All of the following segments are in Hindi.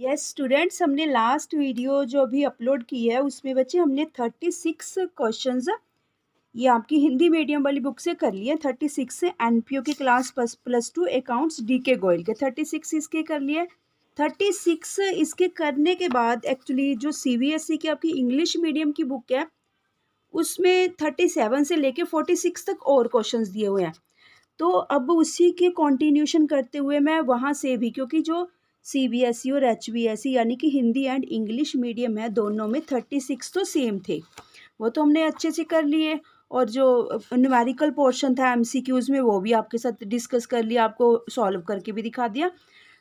यस स्टूडेंट्स, हमने लास्ट वीडियो जो अभी अपलोड की है उसमें बच्चे हमने 36 क्वेश्चंस ये आपकी हिंदी मीडियम वाली बुक से कर लिए। 36 से एनपीओ की क्लास +2 अकाउंट्स डीके गोयल के 36 इसके कर लिए। 36 इसके करने के बाद एक्चुअली जो सीबीएसई की आपकी इंग्लिश मीडियम की बुक है उसमें 37 से लेके 46 तक और क्वेश्चंस दिए हुए हैं। तो अब उसी के कंटिन्यूशन करते हुए मैं वहाँ से भी, क्योंकि जो सीबीएसई और एचबीएसई यानी कि हिंदी एंड इंग्लिश मीडियम है दोनों में 36 तो सेम थे, वो तो हमने अच्छे से कर लिए। और जो न्यूमेरिकल पोर्शन था एमसीक्यूज़ में वो भी आपके साथ डिस्कस कर लिया, आपको सॉल्व करके भी दिखा दिया।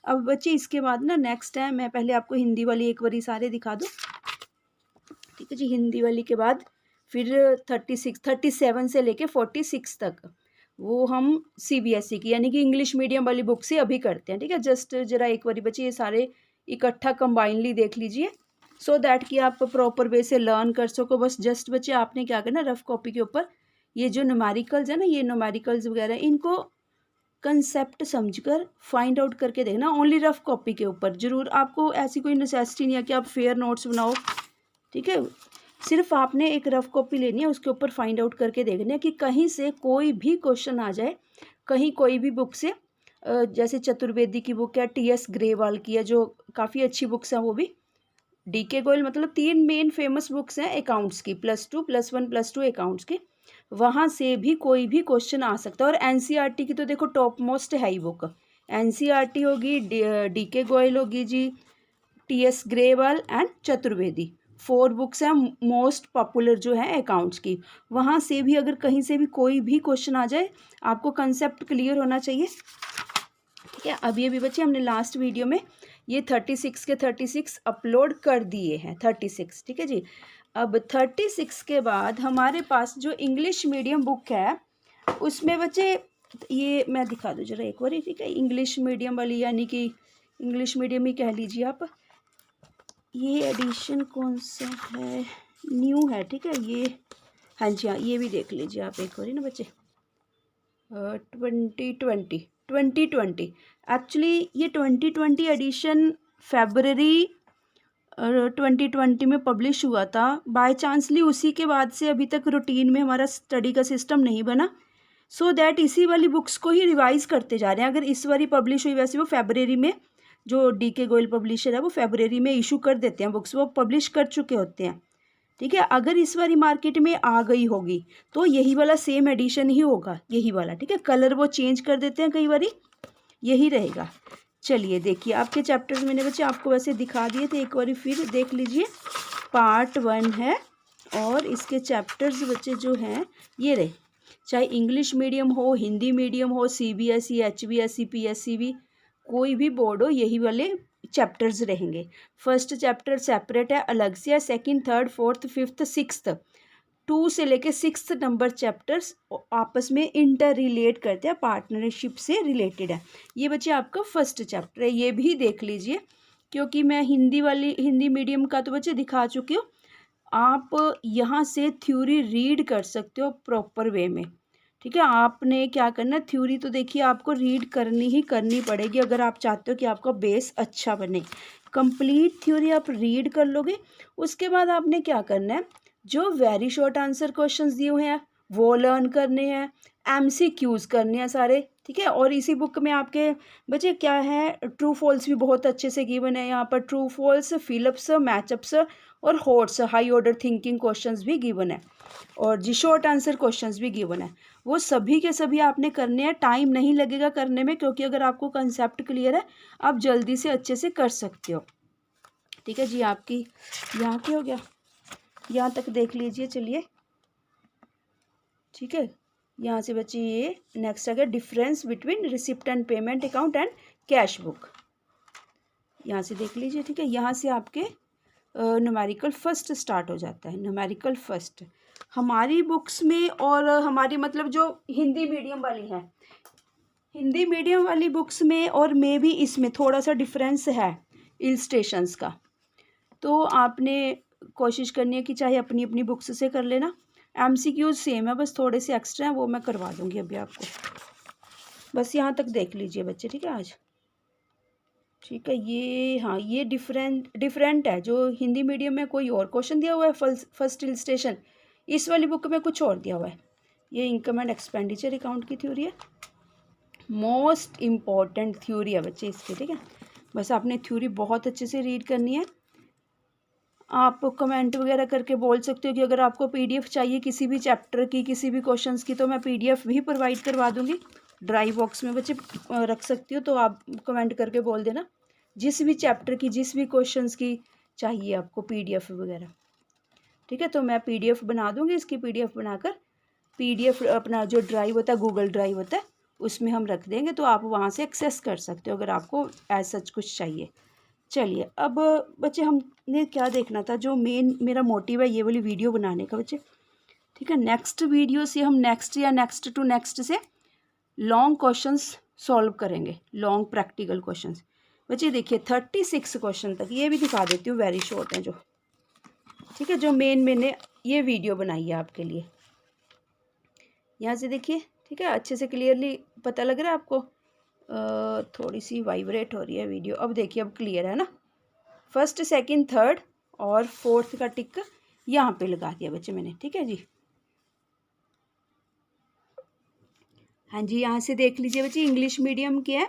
अब बच्चे इसके बाद ना नेक्स्ट टाइम मैं पहले आपको हिंदी वाली एक बारी सारे दिखा दूँ, ठीक है जी। हिंदी वाली के बाद फिर 37 से लेके 46 तक वो हम सीबीएसई की यानी कि इंग्लिश मीडियम वाली बुक से अभी करते हैं, ठीक है। जस्ट जरा एक बारी बच्चे ये सारे इकट्ठा कंबाइनली देख लीजिए सो दैट कि आप प्रॉपर वे से लर्न कर सको। बस जस्ट बच्चे आपने क्या करना, रफ कॉपी के ऊपर ये जो न्यूमेरिकल्स है ना, ये न्यूमेरिकल्स वगैरह इनको कंसेप्ट समझकर फाइंड आउट करके देखना, ओनली रफ कॉपी के ऊपर। जरूर आपको ऐसी कोई नेसेसिटी नहीं है कि आप फेयर नोट्स बनाओ, ठीक है। सिर्फ आपने एक रफ कॉपी लेनी है, उसके ऊपर फाइंड आउट करके देखना है कि कहीं से कोई भी क्वेश्चन आ जाए, कहीं कोई भी बुक से। जैसे चतुर्वेदी की बुक है, टीएस ग्रेवाल की है जो काफ़ी अच्छी बुक्स हैं, वो भी डीके गोयल, मतलब 3 मेन फेमस बुक्स हैं अकाउंट्स की, +2 +1 +2 अकाउंट्स की। वहाँ से भी कोई भी क्वेश्चन आ सकता है। और एनसीईआरटी की तो देखो टॉप मोस्ट है ही बुक, एनसीईआरटी होगी, डीके गोयल होगी जी, TS Grewal and Chaturvedi, 4 books हैं मोस्ट पॉपुलर जो है अकाउंट्स की। वहाँ से भी अगर कहीं से भी कोई भी क्वेश्चन आ जाए, आपको कंसेप्ट क्लियर होना चाहिए, ठीक है। अब ये भी बच्चे हमने लास्ट वीडियो में ये 36 के 36 अपलोड कर दिए हैं, 36, ठीक है जी। अब 36 के बाद हमारे पास जो इंग्लिश मीडियम बुक है उसमें बच्चे ये मैं दिखा दूँ जरा एक बार, ठीक है। इंग्लिश मीडियम वाली यानी कि इंग्लिश मीडियम ही कह लीजिए आप। ये एडिशन कौन सा है, न्यू है, ठीक है ये। हाँ जी हाँ, ये भी देख लीजिए आप एक बार ना बच्चे। 2020 एक्चुअली ये 2020 एडिशन फेबररी 2020 में पब्लिश हुआ था। बाय चांसली उसी के बाद से अभी तक रूटीन में हमारा स्टडी का सिस्टम नहीं बना, सो दैट इसी वाली बुक्स को ही रिवाइज करते जा रहे हैं। अगर इस बारी पब्लिश हुई, वैसे वो फेबररी में जो डीके गोयल पब्लिशर है वो फेबररी में इशू कर देते हैं बुक्स, वो पब्लिश कर चुके होते हैं, ठीक है। अगर इस बारी मार्केट में आ गई होगी तो यही वाला सेम एडिशन ही होगा, यही वाला, ठीक है। कलर वो चेंज कर देते हैं कई बारी, यही रहेगा। चलिए देखिए, आपके चैप्टर्स मैंने बच्चे आपको वैसे दिखा दिए थे, एक बार फिर देख लीजिए। पार्ट 1 है और इसके चैप्टर्स बच्चे जो हैं ये रहे, चाहे इंग्लिश मीडियम हो, हिंदी मीडियम हो, सीबीएसई, एचबीएसई, पीएससीबी, कोई भी बोर्ड हो, यही वाले चैप्टर्स रहेंगे। फर्स्ट चैप्टर सेपरेट है, अलग से है। Second, third, fourth, fifth, sixth, 2 से लेके 6 नंबर चैप्टर्स आपस में इंटर रिलेट करते हैं, पार्टनरशिप से रिलेटेड है। ये बच्चे आपका फर्स्ट चैप्टर है, ये भी देख लीजिए, क्योंकि मैं हिंदी मीडियम का तो बच्चे दिखा चुकी हूँ। आप यहाँ से थ्योरी रीड कर सकते हो प्रॉपर वे में, ठीक है। आपने क्या करना है, थ्योरी तो देखिए आपको रीड करनी ही करनी पड़ेगी अगर आप चाहते हो कि आपका बेस अच्छा बने। कंप्लीट थ्योरी आप रीड कर लोगे, उसके बाद आपने क्या करना है, जो वेरी शॉर्ट आंसर क्वेश्चंस दिए हुए हैं वो लर्न करने हैं, एमसीक्यूज़ करने हैं सारे, ठीक है। और इसी बुक में आपके बच्चे क्या है, ट्रू फॉल्स भी बहुत अच्छे से गिवन है यहाँ पर। ट्रू फॉल्स, फिलअप्स, मैचअप्स और hots, high order thinking questions भी गिवन है, और जी शॉर्ट आंसर क्वेश्चंस भी गिवन है। वो सभी के सभी आपने करने हैं, टाइम नहीं लगेगा करने में, क्योंकि अगर आपको कंसेप्ट क्लियर है आप जल्दी से अच्छे से कर सकते हो, ठीक है जी। आपकी यहाँ की हो गया, यहाँ तक देख लीजिए, चलिए ठीक है। यहाँ से बच्चे ये नेक्स्ट आ गया, difference between receipt and payment account and cash book, यहाँ से देख लीजिए, ठीक है। यहाँ से आपके न्यूमेरिकल फर्स्ट स्टार्ट हो जाता है। न्यूमेरिकल फर्स्ट हमारी बुक्स में, और हमारी मतलब जो हिंदी मीडियम वाली है, हिंदी मीडियम वाली बुक्स में और मे भी इसमें थोड़ा सा डिफरेंस है इलस्ट्रेशंस का। तो आपने कोशिश करनी है कि चाहे अपनी अपनी बुक्स से कर लेना। एमसीक्यूज सेम है, बस थोड़े से एक्स्ट्रा हैं, वो मैं करवा दूंगी अभी आपको। बस यहाँ तक देख लीजिए बच्चे, ठीक है आज। ठीक है, ये हाँ ये डिफरेंट है। जो हिंदी मीडियम में कोई और क्वेश्चन दिया हुआ है, फर्स्ट इलस्ट्रेशन, इस वाली बुक में कुछ और दिया हुआ है। ये इनकम एंड एक्सपेंडिचर अकाउंट की थ्योरी है, मोस्ट इम्पॉर्टेंट थ्योरी है बच्चे इसकी। ठीक है, बस आपने थ्योरी बहुत अच्छे से रीड करनी है। आप कमेंट वगैरह करके बोल सकते हो कि अगर आपको पीडीएफ चाहिए किसी भी चैप्टर की, किसी भी क्वेश्चंस की, तो मैं पीडीएफ भी प्रोवाइड करवा दूंगी। ड्राई बॉक्स में बच्चे रख सकती हो, तो आप कमेंट करके बोल देना जिस भी चैप्टर की, जिस भी क्वेश्चंस की चाहिए आपको पीडीएफ वगैरह। ठीक है, तो मैं पीडीएफ बना दूंगी। इसकी पीडीएफ बनाकर पीडीएफ अपना जो ड्राइव होता है, गूगल ड्राइव होता है, उसमें हम रख देंगे, तो आप वहाँ से एक्सेस कर सकते हो अगर आपको एज सच कुछ चाहिए। चलिए, अब बच्चे हमने क्या देखना था, जो मेन मेरा मोटिव है ये वाली वीडियो बनाने का बच्चे। ठीक है, नेक्स्ट वीडियो से हम नेक्स्ट या नेक्स्ट टू नेक्स्ट से लॉन्ग क्वेश्चंस सॉल्व करेंगे, लॉन्ग प्रैक्टिकल क्वेश्चंस। बच्चे देखिए 36 क्वेश्चन तक, ये भी दिखा देती हूँ, वेरी शॉर्ट है जो। ठीक है, जो मैंने ये वीडियो बनाई है आपके लिए, यहाँ से देखिए। ठीक है, अच्छे से क्लियरली पता लग रहा है आपको? थोड़ी सी वाइब्रेट हो रही है वीडियो। अब देखिए, अब क्लियर है ना? फर्स्ट, सेकंड, थर्ड और फोर्थ का टिक यहाँ पे लगा दिया बच्चे मैंने। ठीक है जी, हाँ जी, यहाँ से देख लीजिए बच्चे। इंग्लिश मीडियम के है,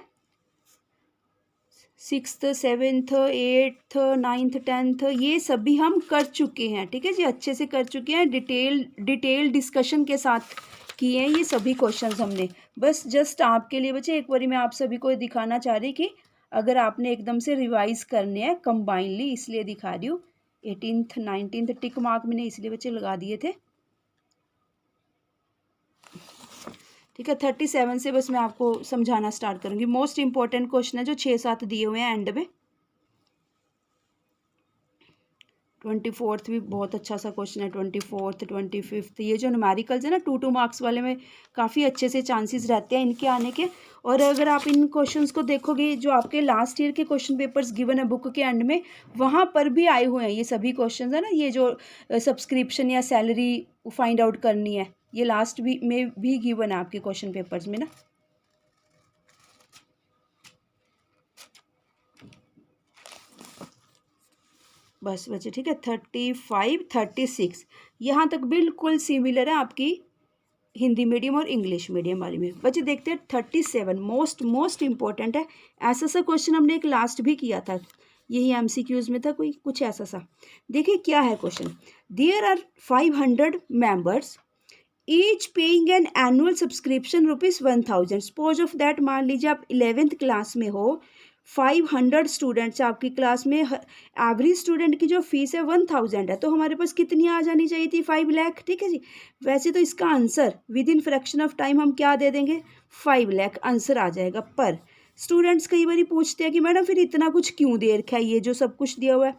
6th 7th 8th 9th 10th, ये सभी हम कर चुके हैं। ठीक है जी, अच्छे से कर चुके हैं, डिटेल डिस्कशन के साथ किए हैं ये सभी क्वेश्चंस हमने। बस जस्ट आपके लिए बच्चे एक बारी मैं आप सभी को दिखाना चाह रही कि अगर आपने एकदम से रिवाइज करने हैं कंबाइनली, इसलिए दिखा रही हूँ। 18th 19th टिक मार्क मैंने इसलिए बच्चे लगा दिए थे। ठीक है, 37 से बस मैं आपको समझाना स्टार्ट करूँगी। मोस्ट इंपॉर्टेंट क्वेश्चन है जो 6-7 दिए हुए हैं एंड में। 24th भी बहुत अच्छा सा क्वेश्चन है। 24th 25th, ये जो न्यूमेरिकल्स है ना 2 मार्क्स वाले में, काफ़ी अच्छे से चांसेस रहते हैं इनके आने के। और अगर आप इन क्वेश्चंस को देखोगे, जो आपके लास्ट ईयर के क्वेश्चन पेपर्स गिवन है बुक के एंड में, वहाँ पर भी आए हुए हैं ये सभी क्वेश्चंस है ना। ये जो सब्सक्रिप्शन या सैलरी फाइंड आउट करनी है, ये लास्ट भी में भी गिवन है आपके क्वेश्चन पेपर्स में ना। बस बच्चे, ठीक है, 35 36 यहाँ तक बिल्कुल सिमिलर है आपकी हिंदी मीडियम और इंग्लिश मीडियम वाली में। बच्चे देखते हैं 37, मोस्ट इम्पोर्टेंट है। ऐसा सा क्वेश्चन हमने एक लास्ट भी किया था, यही MCQs में था कोई कुछ ऐसा सा। देखिए क्या है question. There are 500 members, each paying an annual subscription ₹1000। Suppose of that, मान लीजिए आप 11th क्लास में हो, 500 स्टूडेंट्स आपकी क्लास में, एवरी स्टूडेंट की जो फीस है 1000 है, तो हमारे पास कितनी आ जानी चाहिए थी? 5 लाख। ठीक है जी, वैसे तो इसका answer with in fraction of time हम क्या दे देंगे? 5 लाख आंसर आ जाएगा। पर स्टूडेंट्स कई बार पूछते हैं कि मैडम फिर इतना कुछ क्यों दे रखा है, ये जो सब कुछ दिया हुआ है।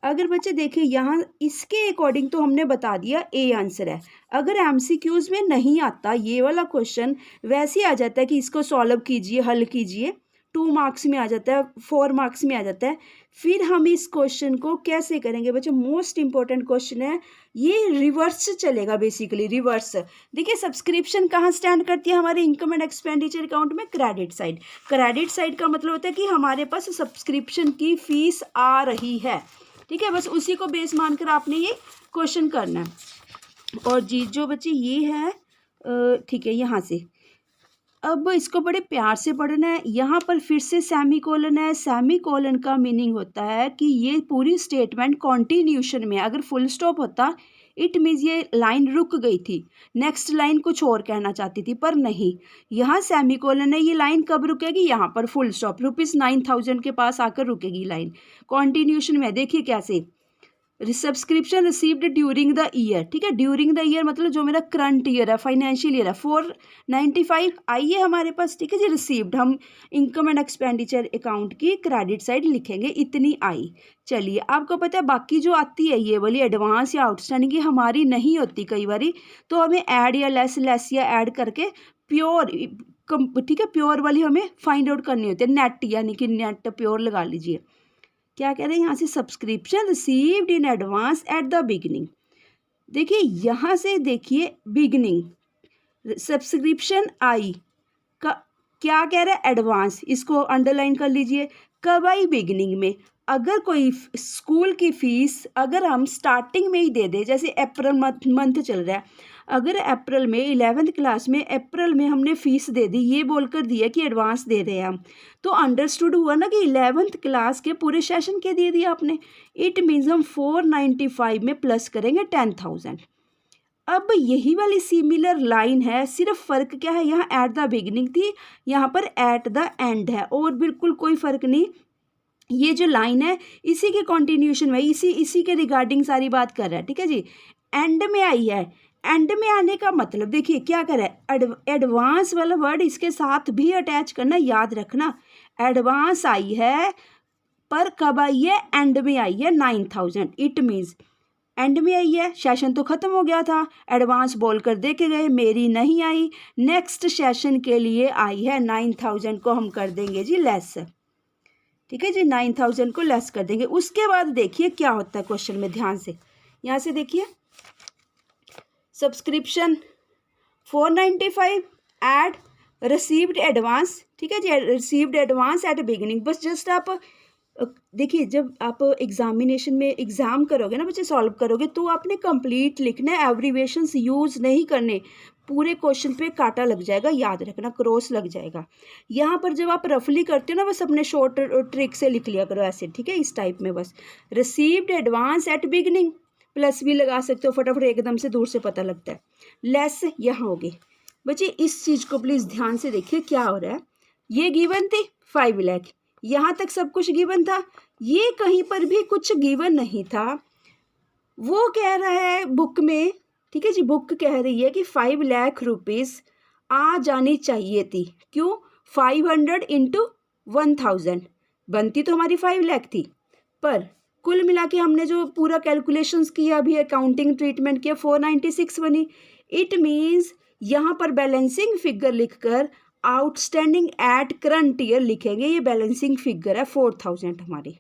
अगर बच्चे देखिए यहाँ इसके अकॉर्डिंग तो हमने बता दिया ए आंसर है। अगर MCQs में नहीं आता ये वाला क्वेश्चन, वैसे आ जाता है कि इसको सॉल्व कीजिए, हल कीजिए, 2 मार्क्स में आ जाता है, 4 मार्क्स में आ जाता है। फिर हम इस क्वेश्चन को कैसे करेंगे बच्चे? मोस्ट इंपॉर्टेंट क्वेश्चन है ये, रिवर्स चलेगा बेसिकली, रिवर्स। देखिए सब्सक्रिप्शन कहाँ स्टैंड करती है हमारे इनकम एंड एक्सपेंडिचर अकाउंट में? Credit side. क्रेडिट साइड का मतलब होता है कि हमारे पास सब्सक्रिप्शन की फीस आ रही है। ठीक है, बस उसी को बेस मानकर आपने ये क्वेश्चन करना है। और जी जो बच्चे ये है, ठीक है, यहाँ से अब इसको बड़े प्यार से पढ़ना है। यहाँ पर फिर से सेमी कोलन है। सेमी कोलन का मीनिंग होता है कि ये पूरी स्टेटमेंट कॉन्टिन्यूशन में, अगर फुल स्टॉप होता इट मीन्स ये लाइन रुक गई थी, नेक्स्ट लाइन कुछ और कहना चाहती थी, पर नहीं, यहाँ सेमी कोलन है। ये लाइन कब रुकेगी? यहाँ पर फुल स्टॉप ₹9000 के पास आकर रुकेगी लाइन। कॉन्टिन्यूशन में देखिए कैसे, subscription received during the year. ठीक है, ड्यूरिंग द ईयर मतलब जो मेरा करंट ईयर है, फाइनेंशियल ईयर है, 495 आई है हमारे पास। ठीक है जी, रिसीव्ड हम इनकम एंड एक्सपेंडिचर अकाउंट की क्रेडिट साइड लिखेंगे, इतनी आई। चलिए, आपको पता है बाकी जो आती है ये वाली एडवांस या आउटस्टैंडिंग, ये हमारी नहीं होती कई बारी, तो हमें ऐड या लेस या ऐड करके प्योर, ठीक है, प्योर वाली हमें फाइंड आउट करनी होती है। नेट यानी कि नेट प्योर लगा लीजिए। क्या कह रहे हैं यहाँ से? Subscription received in advance at the beginning. देखिए यहाँ से देखिए बिगिनिंग, सब्सक्रिप्शन आई का क्या कह रहा है? एडवांस। इसको अंडरलाइन कर लीजिए। कब आई? बिगिनिंग में। अगर कोई स्कूल की फ़ीस अगर हम स्टार्टिंग में ही दे दें, जैसे अप्रैल मंथ चल रहा है, अगर अप्रैल में 11th क्लास में अप्रैल में हमने फ़ीस दे दी, ये बोलकर दिया कि एडवांस दे रहे हैं हम, तो अंडरस्टूड हुआ ना कि 11th क्लास के पूरे सेशन के दे दिया आपने। इट मीन्स हम 495 में प्लस करेंगे 10,000। अब यही वाली सिमिलर लाइन है, सिर्फ फ़र्क क्या है, यहाँ एट द बिगिनिंग थी, यहाँ पर एट द एंड है, और बिल्कुल कोई फ़र्क नहीं। ये जो लाइन है इसी के कॉन्टिन्यूशन में, इसी के रिगार्डिंग सारी बात कर रहा है, ठीक है जी। एंड में आई है, एंड में आने का मतलब देखिए क्या कर रहा है, एडवांस वाला वर्ड इसके साथ भी अटैच करना, याद रखना। एडवांस आई है, पर कब आई है? एंड में आई है 9,000। इट मीन्स एंड में आई है, सेशन तो ख़त्म हो गया था, एडवांस बोल कर दे के गए, मेरी नहीं आई, नेक्स्ट सेशन के लिए आई है 9,000 को हम कर देंगे जी लेस, ठीक है जी, 9,000 को लेस कर देंगे। उसके बाद देखिए क्या होता है क्वेश्चन में, ध्यान से यहाँ से देखिए, सब्सक्रिप्शन 495 ऐड रिसीव्ड एडवांस, ठीक है जी, रिसीव्ड एडवांस एट बिगिनिंग। बस जस्ट आप देखिए, जब आप एग्जामिनेशन में एग्ज़ाम करोगे ना बच्चे, सॉल्व करोगे, तो आपने कंप्लीट लिखना है, एब्रीवेशंस यूज़ नहीं करने। पूरे क्वेश्चन पे कांटा लग जाएगा, याद रखना, क्रॉस लग जाएगा। यहाँ पर जब आप रफली करते हो ना, बस अपने शॉर्ट ट्रिक से लिख लिया करो ऐसे, ठीक है, इस टाइप में। बस received advance at beginning, plus भी लगा सकते हो, फटाफट एकदम से दूर से पता लगता है। लेस यहाँ होगी। बच्चे इस चीज़ को प्लीज़ ध्यान से देखिए क्या हो रहा है। ये गिवन थी 5 लाख, यहाँ तक सब कुछ गिवन था, ये कहीं पर भी कुछ गिवन नहीं था। वो कह रहा है बुक में, ठीक है जी, बुक कह रही है कि 5 लाख रुपीज़ आ जानी चाहिए थी। क्यों? 500 इंटू 1000 बनती तो हमारी 5 लाख थी, पर कुल मिला के हमने जो पूरा कैलकुलेशंस किया, अभी अकाउंटिंग ट्रीटमेंट किया, 496 बनी। इट मीन्स यहाँ पर बैलेंसिंग फिगर लिखकर आउटस्टैंडिंग एट करंट ईयर लिखेंगे, ये बैलेंसिंग फिगर है 4000 हमारी,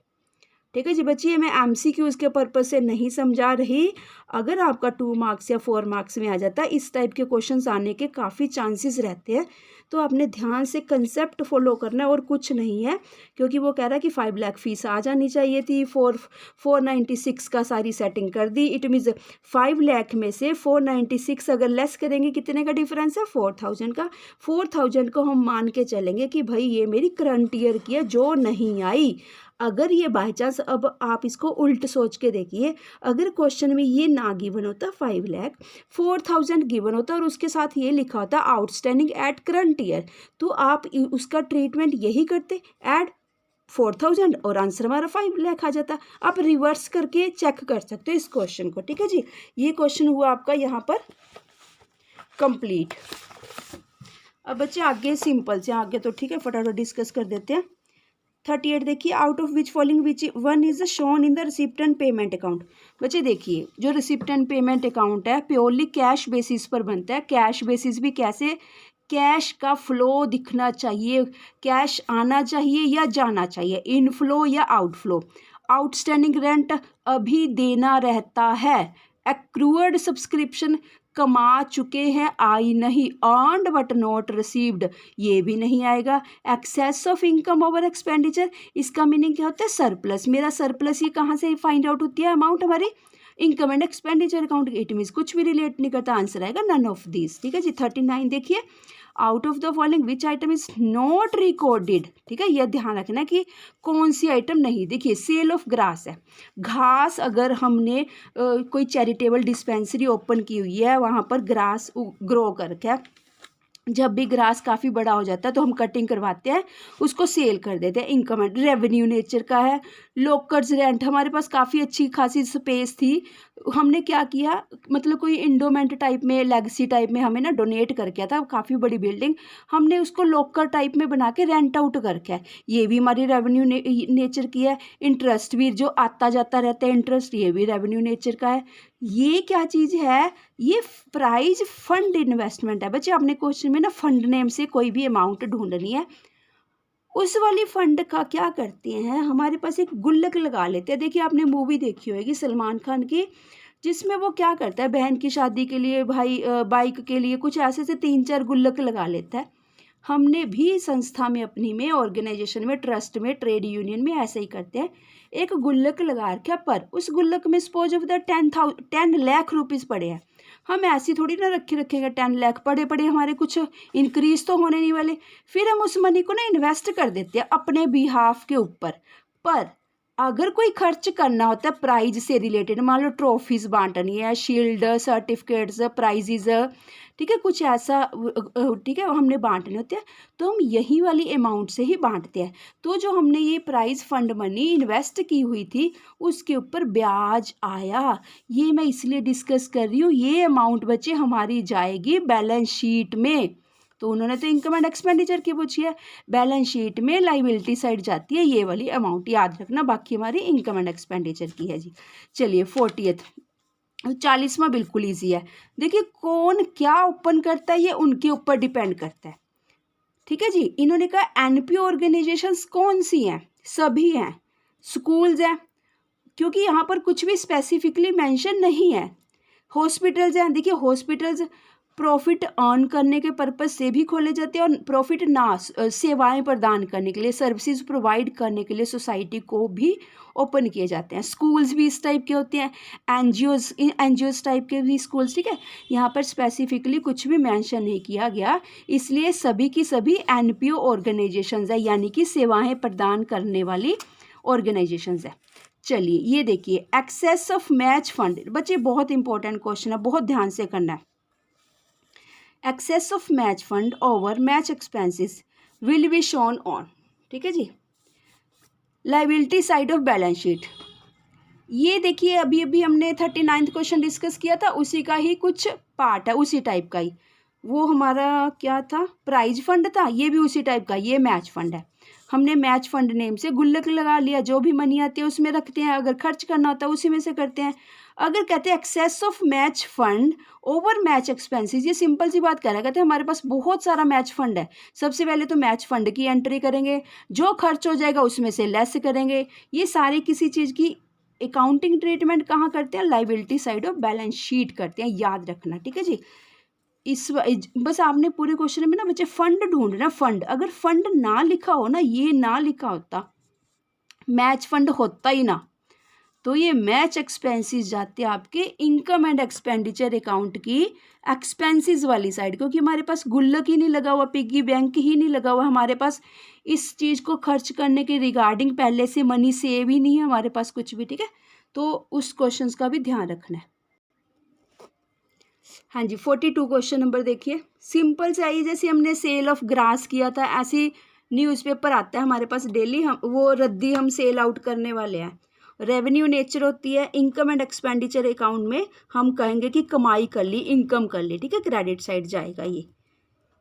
ठीक है जी बच्चिए। मैं एमसीक्यूज के पर्पज से नहीं समझा रही, अगर आपका 2 मार्क्स या 4 मार्क्स में आ जाता है, इस टाइप के क्वेश्चंस आने के काफ़ी चांसेस रहते हैं, तो आपने ध्यान से कंसेप्ट फॉलो करना है और कुछ नहीं है। क्योंकि वो कह रहा है कि 5 लाख फीस आ जानी चाहिए थी, 496 का सारी सेटिंग कर दी। इट मीन्स 5 लाख में से 496 अगर लेस करेंगे, कितने का डिफरेंस है? 4000 का। 4000 को हम मान के चलेंगे कि भाई ये मेरी करंट ईयर की है जो नहीं आई। अगर ये बाई चांस, अब आप इसको उल्ट सोच के देखिए, अगर क्वेश्चन में ये ना गिवन होता 5 लाख, 4000 गिवन होता और उसके साथ ये लिखा होता आउटस्टैंडिंग एट करंट ईयर, तो आप उसका ट्रीटमेंट यही करते, ऐड 4000 और आंसर हमारा 5 लाख आ जाता। आप रिवर्स करके चेक कर सकते हो इस क्वेश्चन को, ठीक है जी। ये क्वेश्चन हुआ आपका यहाँ पर कंप्लीट। अब बच्चे आगे सिंपल से आगे तो ठीक है, फटाफट डिस्कस कर देते हैं। 38 देखिए, out of which following which one is shown in the receipt and payment account. बच्चे देखिए, जो रिसिप्ट एंड पेमेंट अकाउंट है प्योरली कैश बेसिस पर बनता है। कैश बेसिस भी कैसे? कैश का फ्लो दिखना चाहिए, कैश आना चाहिए या जाना चाहिए, इनफ्लो या आउटफ्लो। आउटस्टैंडिंग रेंट अभी देना रहता है। एक्रूअड सब्सक्रिप्शन कमा चुके हैं, आई नहीं। अर्नड बट नॉट रिसीव्ड, ये भी नहीं आएगा। Excess of income over expenditure, इसका मीनिंग क्या होता है? सरप्लस। मेरा सरप्लस ये कहाँ से फाइंड आउट होती है? अमाउंट हमारी income and expenditure account. It means कुछ भी रिलेट नहीं करता, आंसर आएगा नन ऑफ दिस, ठीक है जी। 39 देखिए, out of the following which item is not recorded, ठीक है, यह ध्यान रखना कि कौन सी आइटम नहीं। देखिए, सेल ऑफ ग्रास है, घास। अगर हमने कोई चैरिटेबल डिस्पेंसरी ओपन की हुई है, वहाँ पर ग्रास ग्रो करके, जब भी ग्रास काफ़ी बड़ा हो जाता है तो हम कटिंग करवाते हैं, उसको सेल कर देते हैं। इनकम एंड रेवेन्यू नेचर का है। लोकर्स रेंट, हमारे पास काफ़ी अच्छी खासी स्पेस थी, हमने क्या किया, मतलब कोई इंडोमेंट टाइप में, लेगेसी टाइप में हमें ना डोनेट करके था, काफ़ी बड़ी बिल्डिंग, हमने उसको लोकर टाइप में बना के रेंट आउट करके है, ये भी हमारी रेवेन्यू नेचर की है। इंटरेस्ट भी जो आता जाता रहता है इंटरेस्ट, ये भी रेवेन्यू नेचर का है। ये क्या चीज़ है? ये प्राइज फंड इन्वेस्टमेंट है। बच्चे आपने क्वेश्चन में ना फंड नेम से कोई भी अमाउंट ढूंढनी है, उस वाली फंड का क्या करते हैं, हमारे पास एक गुल्लक लगा लेते हैं। देखिए, आपने मूवी देखी होगी सलमान खान की, जिसमें वो क्या करता है, बहन की शादी के लिए, भाई बाइक के लिए, कुछ ऐसे से 3-4 गुल्लक लगा लेता है। हमने भी संस्था में, अपनी में, ऑर्गेनाइजेशन में, ट्रस्ट में, ट्रेड यूनियन में ऐसे ही करते हैं। एक गुल्लक लगा रखा, पर उस गुल्लक में suppose of the 10 lakh rupees पड़े हैं। हम ऐसी थोड़ी ना रखेंगे 10 लाख पड़े पड़े हमारे, कुछ इंक्रीज तो होने नहीं वाले। फिर हम उस मनी को ना इन्वेस्ट कर देते हैं अपने बिहाफ के ऊपर। पर अगर कोई खर्च करना होता है प्राइज से रिलेटेड, मान लो ट्रॉफीज बांटनी है, शील्ड, सर्टिफिकेट्स, प्राइजेज, ठीक है, कुछ ऐसा, ठीक है, हमने बांटने होते हैं, तो हम यही वाली अमाउंट से ही बांटते हैं। तो जो हमने ये प्राइज फंड मनी इन्वेस्ट की हुई थी उसके ऊपर ब्याज आया, ये मैं इसलिए डिस्कस कर रही हूँ। ये अमाउंट बच्चे हमारी जाएगी बैलेंस शीट में। तो उन्होंने तो इनकम एंड एक्सपेंडिचर की पूछी है, बैलेंस शीट में लाइबिलिटी साइड जाती है ये वाली अमाउंट, याद रखना। बाकी हमारी इनकम एंड एक्सपेंडिचर की है जी। चलिए 40th, 40वां बिल्कुल ईजी है। देखिए कौन क्या ओपन करता है ये उनके ऊपर डिपेंड करता है, ठीक है जी। इन्होंने कहा एनपीओ ऑर्गेनाइजेशंस कौन सी हैं, सभी हैं। स्कूल्स हैं, क्योंकि यहाँ पर कुछ भी स्पेसिफिकली मेंशन नहीं है। हॉस्पिटल्स हैं, देखिए हॉस्पिटल्स प्रॉफिट अर्न करने के पर्पज से भी खोले जाते हैं और प्रॉफिट ना, सेवाएं प्रदान करने के लिए, सर्विसेज प्रोवाइड करने के लिए सोसाइटी को भी ओपन किए जाते हैं। स्कूल्स भी इस टाइप के होते हैं, एनजीओज टाइप के भी स्कूल्स, ठीक है। यहाँ पर स्पेसिफिकली कुछ भी मेंशन नहीं किया गया, इसलिए सभी की सभी एनपीओ ऑर्गेनाइजेशंस है, यानी कि सेवाएं प्रदान करने वाली ऑर्गेनाइजेशंस है। चलिए ये देखिए एक्सेस ऑफ मैच फंड, बच्चे बहुत इंपॉर्टेंट क्वेश्चन है, बहुत ध्यान से करना है। Excess of match fund over match expenses will be shown on, ठीक है जी, liability side of balance sheet. ये देखिए अभी अभी हमने 39th क्वेश्चन डिस्कस किया था, उसी का ही कुछ पार्ट है, उसी टाइप का ही। वो हमारा क्या था, प्राइज फंड था, ये भी उसी टाइप का, ये मैच फंड है। हमने मैच फंड नेम से गुल्लक लगा लिया, जो भी मनी आती है उसमें रखते हैं, अगर खर्च करना होता है उसी में से करते हैं। अगर कहते हैं excess of match fund over match expenses, ये सिंपल सी बात कह रहा है, कहते हैं हमारे पास बहुत सारा मैच फंड है, सबसे पहले तो मैच फंड की एंट्री करेंगे, जो खर्च हो जाएगा उसमें से लेस करेंगे। ये सारी किसी चीज़ की अकाउंटिंग ट्रीटमेंट कहाँ करते हैं, liability side of balance sheet करते हैं, याद रखना, ठीक है जी। बस आपने पूरे क्वेश्चन में ना बच्चे फंड ढूंढना, फंड, अगर फंड ना लिखा हो ना, ये ना लिखा होता, मैच फंड होता ही ना, तो ये मैच एक्सपेंसेस जाते हैं आपके इनकम एंड एक्सपेंडिचर अकाउंट की एक्सपेंसेस वाली साइड, क्योंकि हमारे पास गुल्लक ही नहीं लगा हुआ, पिग्गी बैंक ही नहीं लगा हुआ हमारे पास, इस चीज़ को खर्च करने के रिगार्डिंग पहले से मनी सेव ही नहीं है हमारे पास कुछ भी, ठीक है। तो उस क्वेश्चंस का भी ध्यान रखना है। हाँ जी 42 क्वेश्चन नंबर देखिए, सिंपल से आई, जैसे हमने सेल ऑफ ग्रास किया था, ऐसी न्यूज़पेपर आता है हमारे पास डेली, हम वो रद्दी हम सेल आउट करने वाले हैं। रेवेन्यू नेचर होती है, इनकम एंड एक्सपेंडिचर अकाउंट में हम कहेंगे कि कमाई कर ली, इनकम कर ली, ठीक है, क्रेडिट साइड जाएगा ये,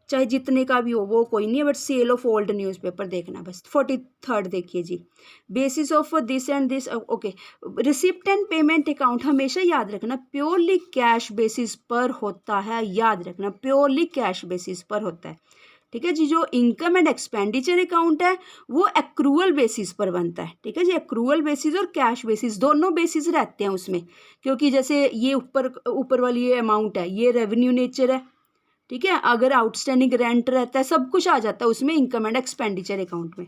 चाहे जितने का भी हो वो कोई नहीं है, but sale of old newspaper देखना बस। 43rd देखिए जी, basis of this and this, okay, receipt and payment account हमेशा याद रखना प्योरली कैश बेसिस पर होता है, याद रखना प्योरली कैश बेसिस पर होता है, ठीक है जी। जो इनकम एंड एक्सपेंडिचर अकाउंट है वो एक्रूअल बेसिस पर बनता है, ठीक है जी। एक्रूअल बेसिस और कैश बेसिस दोनों बेसिस रहते हैं उसमें, क्योंकि जैसे ये ऊपर वाली ये अमाउंट है, ये रेवेन्यू नेचर है, ठीक है। अगर आउटस्टैंडिंग रेंट रहता है, सब कुछ आ जाता है उसमें इनकम एंड एक्सपेंडिचर अकाउंट में।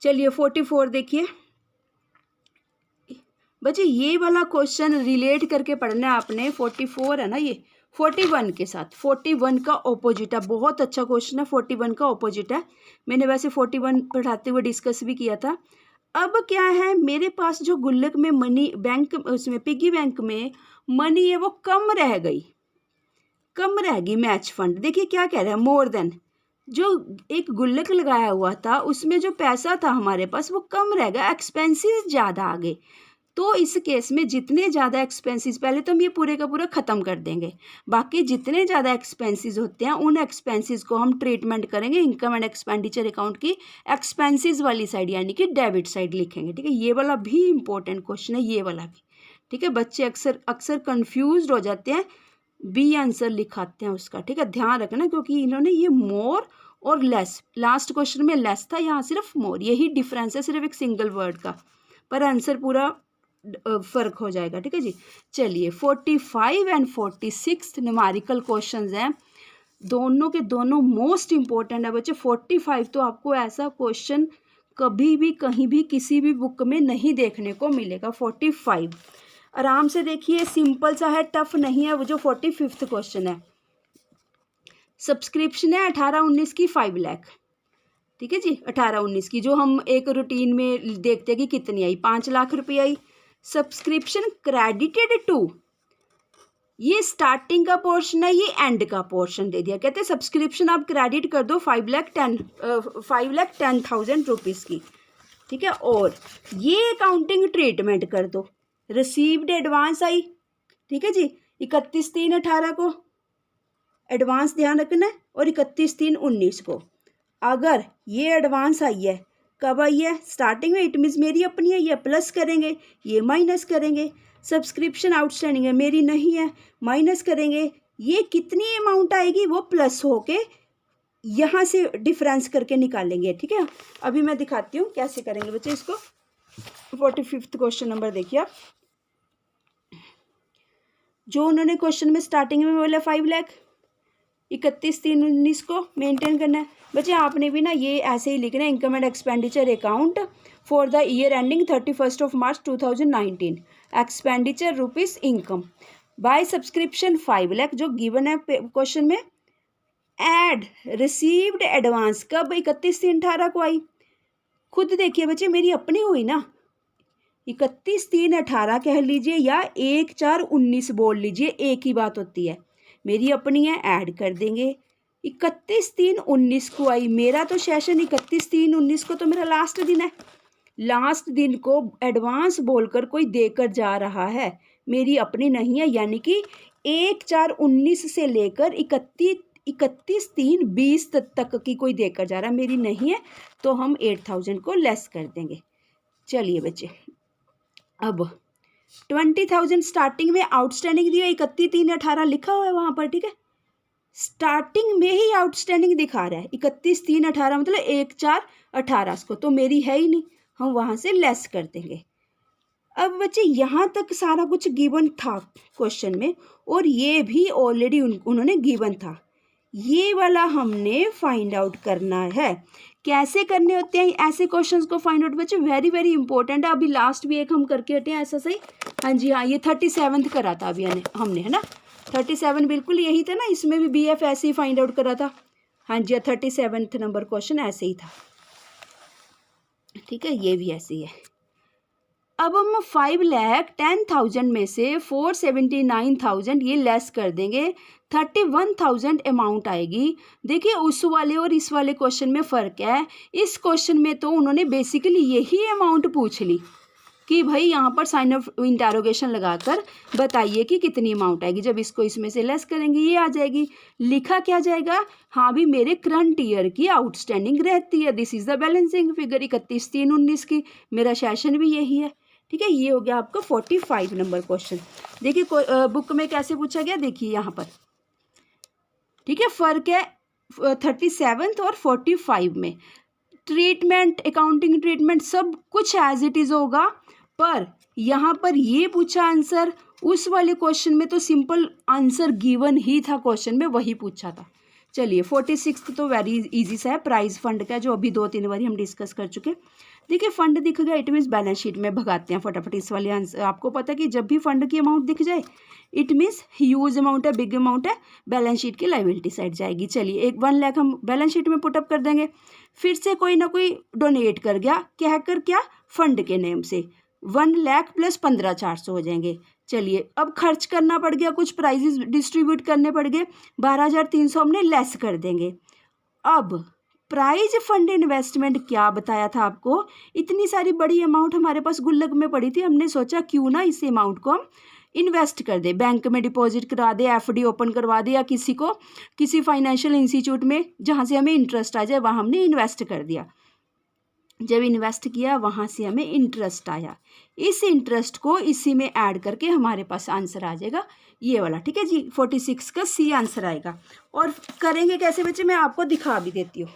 चलिए 44 देखिए बच्चे, ये वाला क्वेश्चन रिलेट करके पढ़ना है आपने, 44 है ना ये, 41 के साथ, 41 का ऑपोजिट है, बहुत अच्छा क्वेश्चन है, 41 का ऑपोजिट है। मैंने वैसे 41 पढ़ाते हुए डिस्कस भी किया था। अब क्या है, मेरे पास जो गुल्लक में मनी, बैंक उसमें पिगी बैंक में मनी है वो कम रह गई, कम रहेगी मैच फंड। देखिए क्या कह रहा है, मोर देन, जो एक गुल्लक लगाया हुआ था उसमें जो पैसा था हमारे पास वो कम रह गया, एक्सपेंसेस ज़्यादा आ गए। तो इस केस में जितने ज़्यादा एक्सपेंसेस, पहले तो हम ये पूरे का पूरा ख़त्म कर देंगे, बाकी जितने ज़्यादा एक्सपेंसेस होते हैं उन एक्सपेंसेस को हम ट्रीटमेंट करेंगे इनकम एंड एक्सपेंडिचर अकाउंट की एक्सपेंसेस वाली साइड, यानी कि डेबिट साइड लिखेंगे, ठीक है। ये वाला भी इंपॉर्टेंट क्वेश्चन है, ये वाला भी, ठीक है। बच्चे अक्सर कन्फ्यूज हो जाते हैं, बी आंसर लिखाते हैं उसका, ठीक है, ध्यान रखना, क्योंकि इन्होंने ये मोर और लेस, लास्ट क्वेश्चन में लेस था, यहाँ सिर्फ मोर, यही डिफरेंस है सिर्फ एक सिंगल वर्ड का, पर आंसर पूरा फर्क हो जाएगा, ठीक है जी। चलिए 45 एंड 46 न्यूमेरिकल क्वेश्चंस हैं। दोनों के दोनों मोस्ट इम्पोर्टेंट है बच्चे। 45 तो आपको ऐसा क्वेश्चन कभी भी कहीं भी किसी भी बुक में नहीं देखने को मिलेगा। 45 आराम से देखिए, सिंपल सा है, टफ नहीं है। वो जो 45th क्वेश्चन है, सब्सक्रिप्शन है 18-19 की 5 लाख, ठीक है जी, 18-19 की, जो हम एक रूटीन में देखते हैं कि कितनी आई, 5 लाख रुपये आई। सब्सक्रिप्शन क्रेडिटेड टू, ये स्टार्टिंग का पोर्शन है, ये एंड का पोर्शन दे दिया। कहते हैं सब्सक्रिप्शन आप क्रेडिट कर दो 5,10,000 रुपीज़ की, ठीक है। और ये अकाउंटिंग ट्रीटमेंट कर दो, रिसीव्ड एडवांस आई, ठीक है जी, 31/3/18 को एडवांस ध्यान रखना है, और 31/3/19 को। अगर ये एडवांस आई है, कब आई है, स्टार्टिंग में, इट मीन्स मेरी अपनी है, ये प्लस करेंगे, ये माइनस करेंगे। सब्सक्रिप्शन आउटस्टैंडिंग है, मेरी नहीं है, माइनस करेंगे, ये कितनी अमाउंट आएगी वो प्लस होके यहाँ से डिफरेंस करके निकालेंगे, ठीक है। अभी मैं दिखाती हूँ कैसे करेंगे बच्चे इसको। 45th क्वेश्चन नंबर देखिए आप, जो उन्होंने क्वेश्चन में स्टार्टिंग में बोला 5 लाख, 31/3/19 को मेंटेन करना है बच्चे। आपने भी ना ये ऐसे ही लिखना है, income and expenditure account for the year ending 31 March 2019, expenditure rupees income by subscription 5 lakh, जो गिवन है क्वेश्चन में। एड रिसीव्ड एडवांस कब, 31/3/18 को आई। खुद देखिए बच्चे, मेरी अपनी हुई ना, 31/3/18 कह लीजिए या 1/4/19 बोल लीजिए, एक ही बात होती है। मेरी अपनी है, ऐड कर देंगे, 31/3/19 को आई। मेरा तो सेशन 31/3/19 को तो मेरा लास्ट दिन है। लास्ट दिन को एडवांस बोलकर कोई देकर जा रहा है, मेरी अपनी नहीं है, यानी कि 1/4/19 से लेकर 31/3/20 तक की कोई देकर जा रहा है, मेरी नहीं है, तो हम 8,000 को लेस कर देंगे। चलिए बच्चे, अब 20,000 स्टार्टिंग में आउटस्टैंडिंग दिया, 31/3/18 लिखा हुआ है वहाँ पर, ठीक है। स्टार्टिंग में ही आउटस्टैंडिंग दिखा रहा है 31/3/18, मतलब 1/4/18 को, तो मेरी है ही नहीं, हम वहाँ से लेस कर देंगे। अब बच्चे यहाँ तक सारा कुछ गिवन था क्वेश्चन में, और ये भी ऑलरेडी उन्होंने गिवन था। ये वाला हमने फाइंड आउट करना है। कैसे करने होते हैं ऐसे क्वेश्चंस को फाइंड आउट बच्चे, वेरी वेरी इंपॉर्टेंट है। अभी लास्ट भी एक हम करके हटे हैं ऐसा सही, हाँ जी हाँ, ये 37th करा था अभी हमने, है ना, 37 बिल्कुल यही था ना, इसमें भी BF ऐसे ही फाइंड आउट करा था, हाँ जी, 37th नंबर क्वेश्चन ऐसे ही था, ठीक है, ये भी ऐसे ही है। अब हम 5,10,000 में से 479,000 ये लेस कर देंगे, 31,000 अमाउंट आएगी। देखिए उस वाले और इस वाले क्वेश्चन में फ़र्क है। इस क्वेश्चन में तो उन्होंने बेसिकली यही अमाउंट पूछ ली कि भाई यहाँ पर साइन ऑफ इंटरोगेशन लगाकर बताइए कि कितनी अमाउंट आएगी। जब इसको इसमें से लेस करेंगे ये आ जाएगी। लिखा क्या जाएगा, हाँ भी मेरे करंट ईयर की आउटस्टैंडिंग रहती है, this is the balancing figure 31/3/19 की, मेरा सेशन भी यही है, ठीक है। ये हो गया आपका 45 नंबर क्वेश्चन। देखिए बुक में कैसे पूछा गया, देखिए यहाँ पर, ठीक है, फ़र्क है 37th और 45 में। ट्रीटमेंट, अकाउंटिंग ट्रीटमेंट सब कुछ एज इट इज़ होगा, पर यहाँ पर ये पूछा आंसर, उस वाले क्वेश्चन में तो सिंपल आंसर गिवन ही था, क्वेश्चन में वही पूछा था। चलिए 46 तो वेरी इजी सा है, प्राइज फंड का, जो अभी 2-3 बार हम डिस्कस कर चुके। देखिए फंड दिख गया, इट मीन्स बैलेंस शीट में भगाते हैं फटाफट इस वाले आंसर। आपको पता है कि जब भी फंड की अमाउंट दिख जाए इट मीन्स ह्यूज अमाउंट है, बिग अमाउंट है, बैलेंस शीट की लायबिलिटी साइड जाएगी। चलिए 1 लाख हम बैलेंस शीट में पुटअप कर देंगे। फिर से कोई ना कोई डोनेट कर गया, कहकर क्या, फंड के नेम से 1 लाख प्लस 15,400 हो जाएंगे। चलिए अब खर्च करना पड़ गया, कुछ प्राइजेस डिस्ट्रीब्यूट करने पड़ गए, 12,300 हमने लेस कर देंगे। अब प्राइज फंड इन्वेस्टमेंट क्या बताया था आपको, इतनी सारी बड़ी अमाउंट हमारे पास गुल्लक में पड़ी थी, हमने सोचा क्यों ना इस अमाउंट को हम इन्वेस्ट कर दे, बैंक में डिपॉजिट करा दे, FD ओपन करवा दे, या किसी फाइनेंशियल इंस्टीट्यूट में जहाँ से हमें इंटरेस्ट आ जाए वहाँ हमने इन्वेस्ट कर दिया। जब इन्वेस्ट किया वहाँ से हमें इंटरेस्ट आया, इस इंटरेस्ट को इसी में ऐड करके हमारे पास आंसर आ जाएगा ये वाला, ठीक है जी, 46 का C आंसर आएगा। और करेंगे कैसे बच्चे, मैं आपको दिखा भी देती हूँ।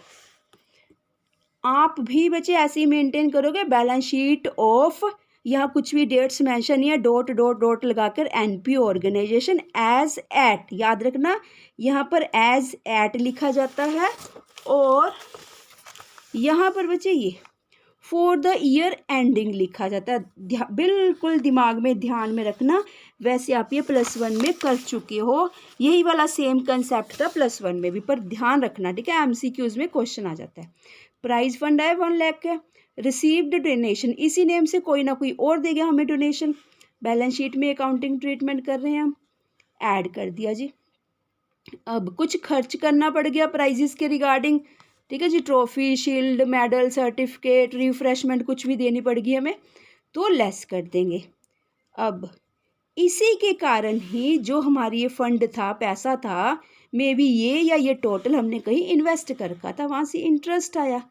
आप भी बच्चे ऐसे ही मेंटेन करोगे, बैलेंस शीट ऑफ, यहाँ कुछ भी डेट्स मेंशन नहीं है, डॉट डॉट डॉट लगाकर एनपीओ ऑर्गेनाइजेशन एज एट, याद रखना यहाँ पर एज एट लिखा जाता है, और यहाँ पर बच्चे ये फॉर द ईयर एंडिंग लिखा जाता है। बिल्कुल दिमाग में ध्यान में रखना, वैसे आप ये +1 में कर चुके हो, यही वाला सेम कंसेप्ट था +1 में भी, पर ध्यान रखना, ठीक है, एमसीक्यूज में क्वेश्चन आ जाता है। प्राइज फंड है 1 लाख का, रिसीव्ड डोनेशन, इसी नेम से कोई ना कोई और देगा हमें डोनेशन, बैलेंस शीट में अकाउंटिंग ट्रीटमेंट कर रहे हैं हम, ऐड कर दिया जी। अब कुछ खर्च करना पड़ गया प्राइजेस के रिगार्डिंग, ठीक है जी, trophy, shield, medal, certificate, refreshment कुछ भी देनी पड़ेगी हमें, तो लेस कर देंगे। अब इसी के कारण ही जो हमारी ये फंड था, पैसा था, मे बी ये टोटल हमने कहीं इन्वेस्ट कर रखा था, वहाँ से इंटरेस्ट आया,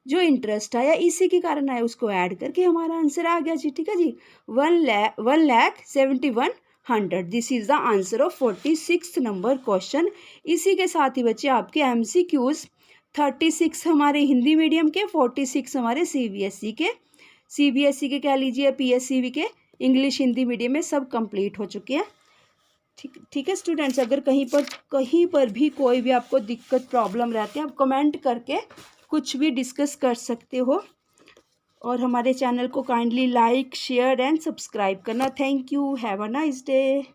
जो इंटरेस्ट आया इसी के कारण आया, उसको ऐड करके हमारा आंसर आ गया जी, ठीक है जी, 1,71,100। This is the answer of 46 number question. इसी के साथ ही बच्चे आपके MCQs 36 हमारे हिंदी मीडियम के, 46 हमारे CBSE के कह लीजिए, PSCB के इंग्लिश हिंदी मीडियम में सब कंप्लीट हो चुके हैं। ठीक है स्टूडेंट्स, अगर कहीं पर भी कोई भी आपको दिक्कत प्रॉब्लम रहती है, आप कमेंट करके कुछ भी डिस्कस कर सकते हो, और हमारे चैनल को kindly like, share and subscribe करना। Thank you, have a nice day.